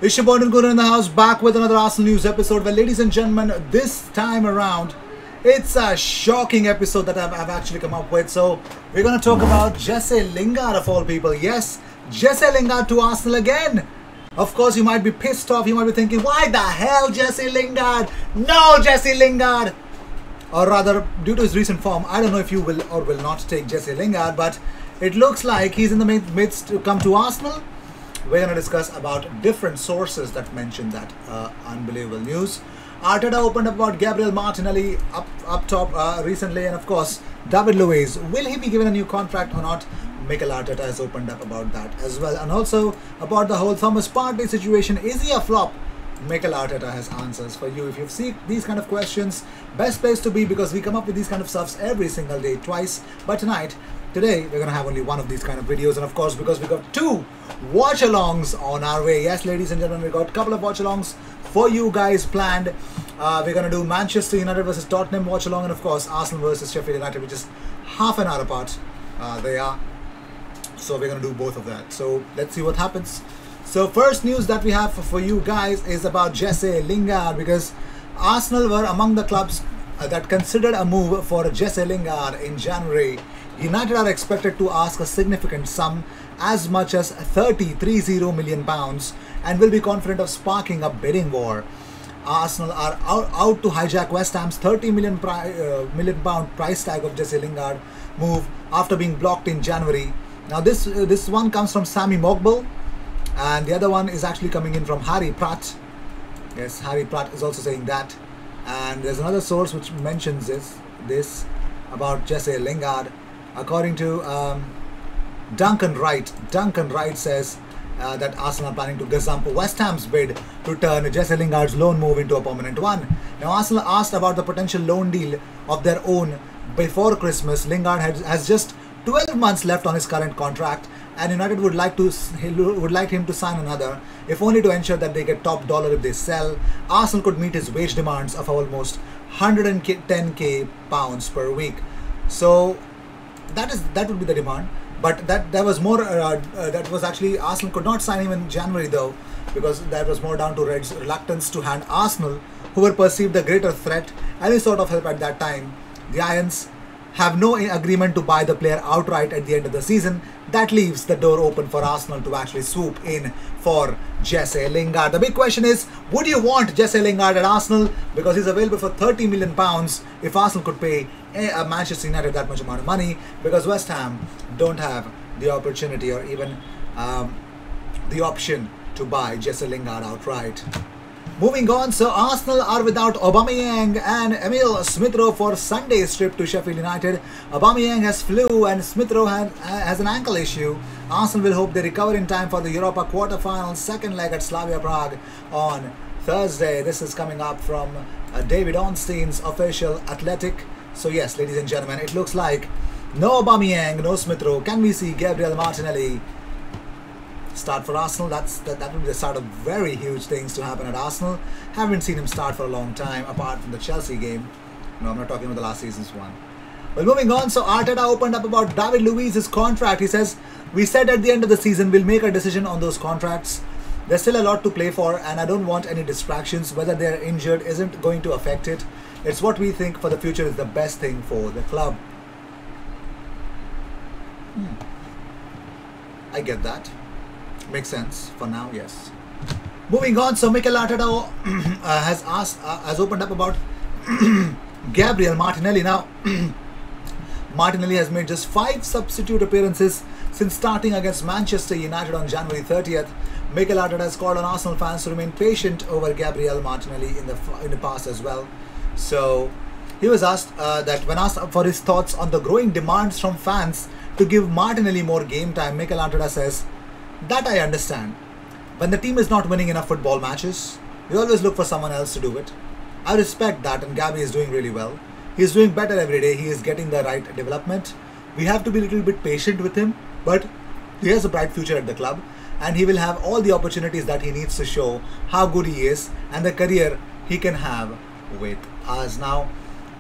Ishabod and Guru in the house, back with another Arsenal news episode. Well, ladies and gentlemen, this time around, it's a shocking episode that I've actually come up with. So, we're going to talk about Jesse Lingard of all people. Yes, Jesse Lingard to Arsenal again. Of course, you might be pissed off. You might be thinking, why the hell Jesse Lingard? No Jesse Lingard! Or rather, due to his recent form, I don't know if you will or will not take Jesse Lingard, but it looks like he's in the midst to come to Arsenal. We're going to discuss about different sources that mention that unbelievable news. Arteta opened up about Gabriel Martinelli up top recently, and of course, David Luiz. Will he be given a new contract or not? Mikel Arteta has opened up about that as well. And also about the whole Thomas Partey situation. Is he a flop? Mikel Arteta has answers for you. If you see these kind of questions, best place to be, because we come up with these kind of stuffs every single day, twice. But today, we're going to have only one of these kind of videos. And of course, because we got two watch-alongs on our way. Yes, ladies and gentlemen, we got a couple of watch-alongs for you guys planned. We're going to do Manchester United versus Tottenham watch-along. And of course, Arsenal versus Sheffield United, which is half an hour apart. They are. So we're going to do both of that. So let's see what happens. So first news that we have for you guys is about Jesse Lingard, because Arsenal were among the clubs that considered a move for Jesse Lingard in January. United are expected to ask a significant sum, as much as £30 million, and will be confident of sparking a bidding war. Arsenal are out to hijack West Ham's £30 million price tag of Jesse Lingard move after being blocked in January. Now this one comes from Sammy Mogbel, and the other one is actually coming in from Harry Pratt. Yes, Harry Pratt is also saying that. And there's another source which mentions this about Jesse Lingard. According to Duncan Wright says that Arsenal are planning to gazump West Ham's bid to turn Jesse Lingard's loan move into a permanent one. Now, Arsenal asked about the potential loan deal of their own before Christmas. Lingard has just 12 months left on his current contract, and United would like him to sign another, if only to ensure that they get top dollar if they sell. Arsenal could meet his wage demands of almost 110k pounds per week. So that would be the demand. But that was more. That was actually Arsenal could not sign him in January though, because that was more down to Red's reluctance to hand Arsenal, who were perceived a greater threat, any sort of help at that time. The Irons have no agreement to buy the player outright at the end of the season. That leaves the door open for Arsenal to actually swoop in for Jesse Lingard. The big question is, would you want Jesse Lingard at Arsenal? Because he's available for £30 million if Arsenal could pay Manchester United that much amount of money, because West Ham don't have the opportunity or even the option to buy Jesse Lingard outright. Moving on, so Arsenal are without Aubameyang and Emil Smith-Rowe for Sunday's trip to Sheffield United. Aubameyang has flu and Smith-Rowe has an ankle issue. Arsenal will hope they recover in time for the Europa quarter-final second leg at Slavia Prague on Thursday. This is coming up from David Ornstein's official Athletic. So yes, ladies and gentlemen, it looks like no Aubameyang, no Smith-Rowe. Can we see Gabriel Martinelli start for Arsenal? That will be the start of very huge things to happen at Arsenal. Haven't seen him start for a long time, apart from the Chelsea game. No, I'm not talking about the last season's one. Well, moving on, so Arteta opened up about David Luiz's contract. He says, we said at the end of the season we'll make a decision on those contracts. There's still a lot to play for, and I don't want any distractions. Whether they're injured isn't going to affect it. It's what we think for the future is the best thing for the club. I get that. Makes sense for now, yes. Moving on, so Mikel Arteta has opened up about Gabriel Martinelli. Now, Martinelli has made just 5 substitute appearances since starting against Manchester United on January 30th. Mikel Arteta has called on Arsenal fans to remain patient over Gabriel Martinelli in the past as well. So he was asked that when asked for his thoughts on the growing demands from fans to give Martinelli more game time, Mikel Arteta says, that I understand. When the team is not winning enough football matches, we always look for someone else to do it. I respect that, and Gabby is doing really well. He is doing better every day. He is getting the right development. We have to be a little bit patient with him, but he has a bright future at the club, and he will have all the opportunities that he needs to show how good he is and the career he can have with us. Now,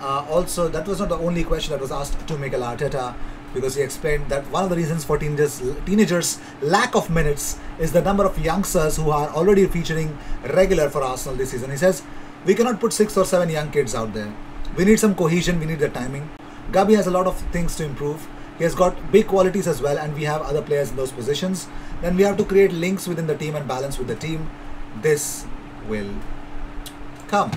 also, that was not the only question that was asked to Mikel Arteta. because he explained that one of the reasons for teenagers' lack of minutes is the number of youngsters who are already featuring regular for Arsenal this season. He says, we cannot put 6 or 7 young kids out there. We need some cohesion, we need the timing. Gabi has a lot of things to improve. He has got big qualities as well, and we have other players in those positions. Then we have to create links within the team and balance with the team. This will come.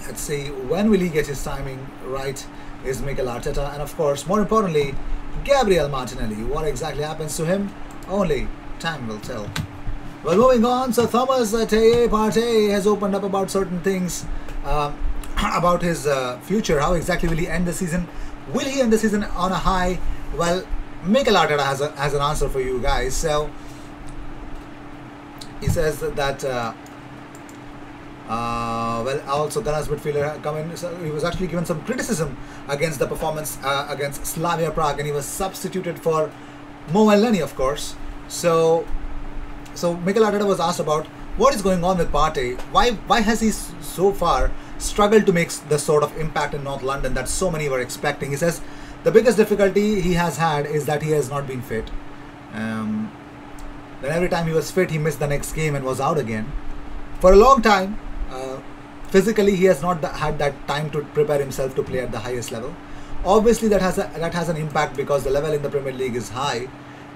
Let's see, when will he get his timing right is Mikel Arteta, and of course, more importantly, Gabriel Martinelli. What exactly happens to him? Only time will tell. Well, moving on, so Thomas Partey has opened up about certain things about his future. How exactly will he end the season? Will he end the season on a high? Well, Mikel Arteta has an answer for you guys. So he says that well, also Ghana's midfielder come in. So he was actually given some criticism against the performance against Slavia Prague, and he was substituted for Mo Elneny, of course. So Mikel Arteta was asked about what is going on with Partey. Why has he so far struggled to make the sort of impact in North London that so many were expecting? He says the biggest difficulty he has had is that he has not been fit. Then every time he was fit, he missed the next game and was out again. For a long time, physically he has not had that time to prepare himself to play at the highest level. Obviously that has an impact because the level in the Premier League is high,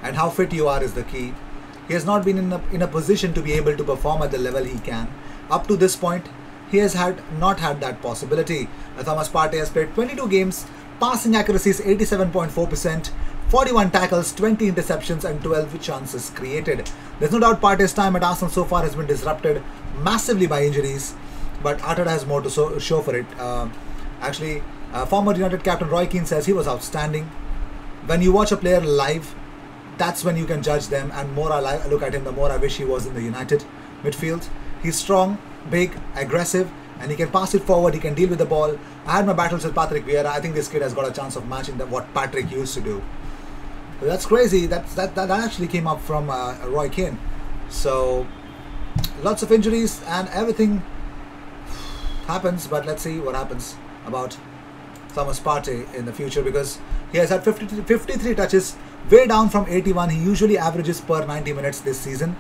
and how fit you are is the key. He has not been in a position to be able to perform at the level he can. Up to this point, he has not had that possibility. Thomas Partey has played 22 games, passing accuracy is 87.4%, 41 tackles, 20 interceptions and 12 chances created. There's no doubt Partey's time at Arsenal so far has been disrupted massively by injuries, but Arteta has more to show for it. Actually, former United captain Roy Keane says he was outstanding. When you watch a player live, that's when you can judge them, and more I look at him, the more I wish he was in the United midfield. He's strong, big, aggressive, and he can pass it forward, he can deal with the ball. I had my battles with Patrick Vieira. I think this kid has got a chance of matching what Patrick used to do. But that's crazy. That actually came up from Roy Keane. So lots of injuries and everything happens, but let's see what happens about Thomas Partey in the future, because he has had 53 touches, way down from 81 he usually averages per 90 minutes this season.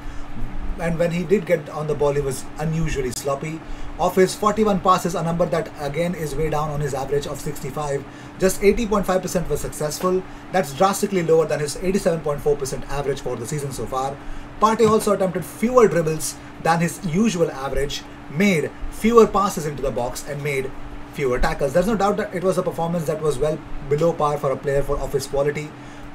And when he did get on the ball, he was unusually sloppy. Of his 41 passes, a number that again is way down on his average of 65, just 80.5% were successful. That's drastically lower than his 87.4% average for the season so far. Partey also attempted fewer dribbles than his usual average, made fewer passes into the box and made fewer tackles. There's no doubt that it was a performance that was well below par for a player of his quality,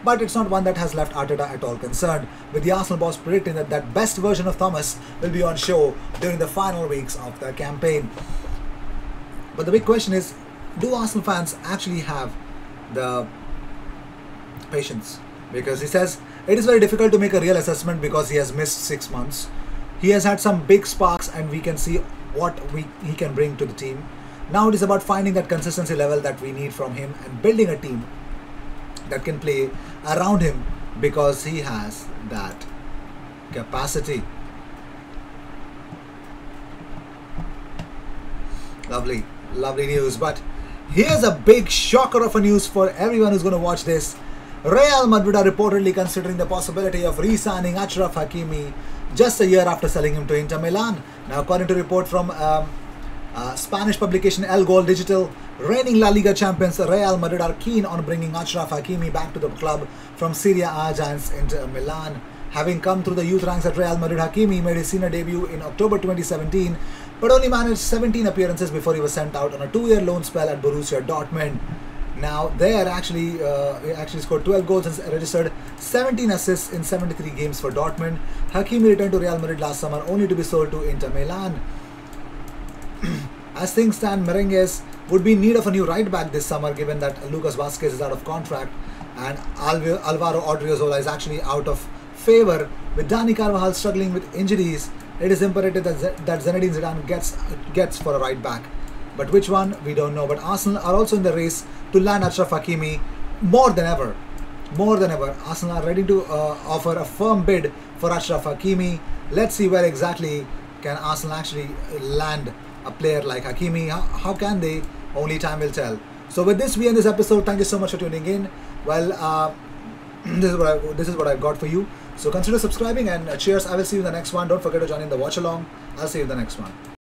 but it's not one that has left Arteta at all concerned, with the Arsenal boss predicting that best version of Thomas will be on show during the final weeks of the campaign. But the big question is, do Arsenal fans actually have the patience? Because he says it is very difficult to make a real assessment because he has missed 6 months. He has had some big sparks and we can see what he can bring to the team. Now it is about finding that consistency level that we need from him and building a team that can play around him, because he has that capacity. Lovely news. But here's a big shocker of a news for everyone who's going to watch this. Real Madrid are reportedly considering the possibility of re-signing Achraf Hakimi just a year after selling him to Inter Milan. Now, according to a report from Spanish publication El Gol Digital, reigning La Liga champions Real Madrid are keen on bringing Achraf Hakimi back to the club from Serie A giants Inter Milan. Having come through the youth ranks at Real Madrid, Hakimi made his senior debut in October 2017, but only managed 17 appearances before he was sent out on a 2-year loan spell at Borussia Dortmund. Now, there he actually scored 12 goals and registered 17 assists in 73 games for Dortmund. Hakimi returned to Real Madrid last summer only to be sold to Inter Milan. As things stand, Merengues would be in need of a new right back this summer, given that Lucas Vazquez is out of contract and Alvaro Odriozola is actually out of favour. With Dani Carvajal struggling with injuries, it is imperative that Zinedine Zidane gets for a right back. But which one, we don't know. But Arsenal are also in the race to land Achraf Hakimi more than ever. Arsenal are ready to offer a firm bid for Achraf Hakimi. Let's see where exactly can Arsenal actually land a player like Hakimi. How can they? Only time will tell. So with this, we end this episode. Thank you so much for tuning in. Well, this is what I've got for you. So consider subscribing and cheers. I will see you in the next one. Don't forget to join in the watch along. I'll see you in the next one.